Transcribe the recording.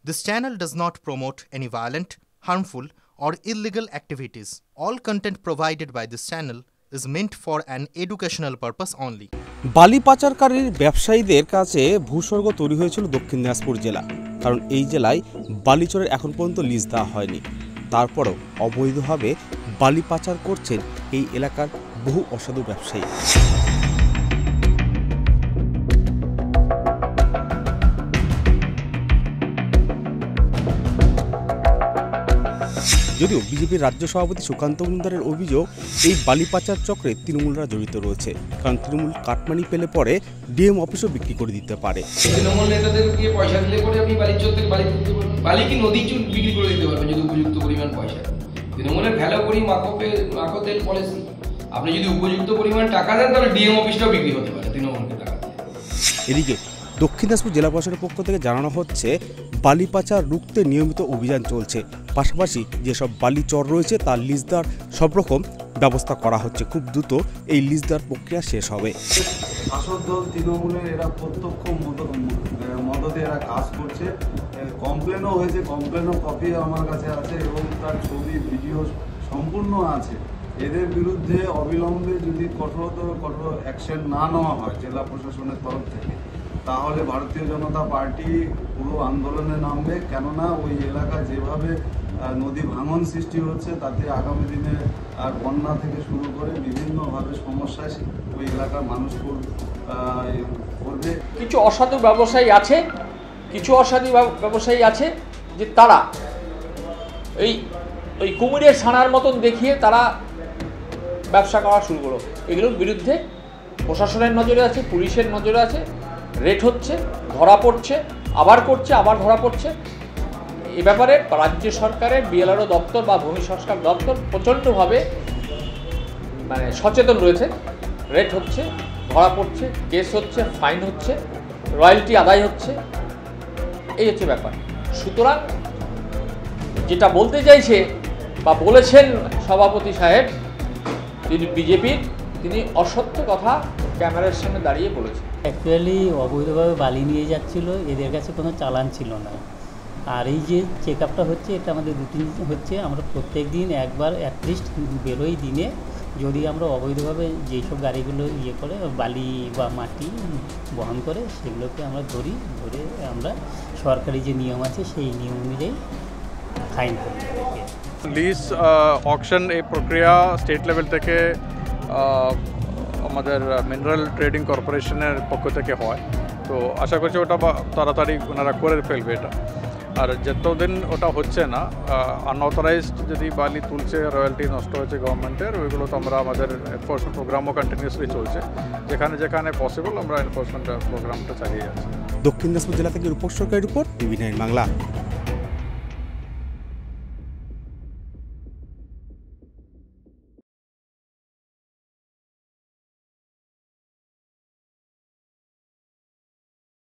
This channel does not promote any violent, harmful, or illegal activities. All content provided by this channel is meant for an educational purpose only. বালি পাচারকারীর ব্যবসায়ীদের কাছে ভূস্বর্গ তৈরি হয়েছিল দক্ষিণ দিনাজপুর জেলা, কারণ এই জেলায় বালিচরের এখন পর্যন্ত লিজ দেওয়া হয়নি। তারপরেও অবৈধভাবে বালি পাচার করছেন এই এলাকার বহু অসাধু ব্যবসায়ী। যদিও বিজেপির রাজ্য সভাপতি সুকান্ত মজুমদারের অভিযোগ, এই বালি পাচার চক্রে তৃণমূলরা জড়িত রয়েছে, কারণ তৃণমূল কাটমানি পেলে পরে ডিএম অফিসও বিক্রি করে দিতে পারে। তৃণমূল নেতাদেরকে পয়সা দিলে পরে আপনি বালি চোরদের বালি কি নদী চুর বিক্রি করে দিতে পারবেন যদি উপযুক্ত পরিমাণ পয়সা। তৃণমূলের ভ্যালো করি মাকতের পলিসি, আপনি যদি উপযুক্ত পরিমাণ টাকা দেন তাহলে ডিএম অফিসটাও বিক্রি হতে পারে তৃণমূলকে টাকা দিয়ে। এদিকে দক্ষিণ দিনাজপুর জেলা প্রশাসনের পক্ষ থেকে জানানো হচ্ছে, বালি পাচার রুখতে নিয়মিত অভিযান চলছে, পাশাপাশি যেসব বালি চর রয়েছে তার লিজ দেওয়ার সব রকম ব্যবস্থা করা হচ্ছে। খুব দ্রুত এই লিজ দেওয়ার প্রক্রিয়া শেষ হবে। শাসক দল তৃণমূলের এরা প্রত্যক্ষ মদতে এরা কাজ করছে। কমপ্লেনও হয়েছে, কমপ্লেনও কপি আমার কাছে আছে এবং তার ছবি ভিডিও সম্পূর্ণ আছে। এদের বিরুদ্ধে অবিলম্বে যদি কঠোর অ্যাকশন না নেওয়া হয় জেলা প্রশাসনের তরফ থেকে, তাহলে ভারতীয় জনতা পার্টি পুরো আন্দোলনে নামবে। কেননা ওই এলাকায় যেভাবে নদী ভাঙন সৃষ্টি হচ্ছে, তাতে আগামী দিনে আর বন্যা থেকে শুরু করে বিভিন্নভাবে সমস্যায় ওই এলাকার মানুষ করবে। কিছু অসাধু ব্যবসায়ী আছে যে তারা ওই কুমিরের ছানার মতন দেখিয়ে তারা ব্যবসা করা শুরু করলো। এগুলোর বিরুদ্ধে প্রশাসনের নজরে আছে, পুলিশের নজরে আছে। রেট হচ্ছে, ধরা পড়ছে, আবার করছে, আবার ধরা পড়ছে। এ ব্যাপারে রাজ্য সরকারের বিএলআরও দপ্তর বা ভূমি সংস্কার দপ্তর প্রচণ্ডভাবে সচেতন রয়েছে। রেট হচ্ছে, ধরা পড়ছে, কেস হচ্ছে, ফাইন হচ্ছে, রয়্যালটি আদায় হচ্ছে, এই হচ্ছে ব্যাপার। সুতরাং যেটা বলতে চাইছে বা বলেছেন সভাপতি সাহেব, তিনি বিজেপির, তিনি অসত্য কথা ক্যামেরার সামনে দাঁড়িয়ে বলেছেন। অ্যাকচুয়ালি অবৈধভাবে বালি নিয়ে যাচ্ছিল, এদের কাছে কোনো চালান ছিল না। আর এই যে চেক আপটা হচ্ছে, এটা আমাদের রুটিন হচ্ছে। আমরা প্রত্যেক দিন একবার অ্যাটলিস্ট বেরোই দিনে। যদি আমরা অবৈধভাবে যেসব গাড়িগুলো করে বালি বা মাটি বহন করে, সেগুলোকে আমরা ধরে আমরা সরকারি যে নিয়ম আছে সেই নিয়ম অনুযায়ী ফাইন করি। লিজ অকশন এই প্রক্রিয়া স্টেট লেভেল থেকে আমাদের মিনারেল ট্রেডিং কর্পোরেশনের পক্ষ থেকে হয়। তো আশা করছি ওটা তাড়াতাড়ি ওনারা করে ফেলবে এটা। আর যতদিন ওটা হচ্ছে না, আনঅথরাইজড যদি বালি তুলছে, রয়্যালটি নষ্ট হচ্ছে গভর্নমেন্টের, ওইগুলো তো আমরা আমাদের এনফোর্সমেন্ট প্রোগ্রামও কন্টিনিউসলি চলছে। যেখানে পসিবল আমরা এনফোর্সমেন্ট প্রোগ্রামটা চালিয়ে যাচ্ছি। দক্ষিণ দিনাজপুর জেলা থেকে রূপক সরকারের রিপোর্ট, টিভি9 বাংলা।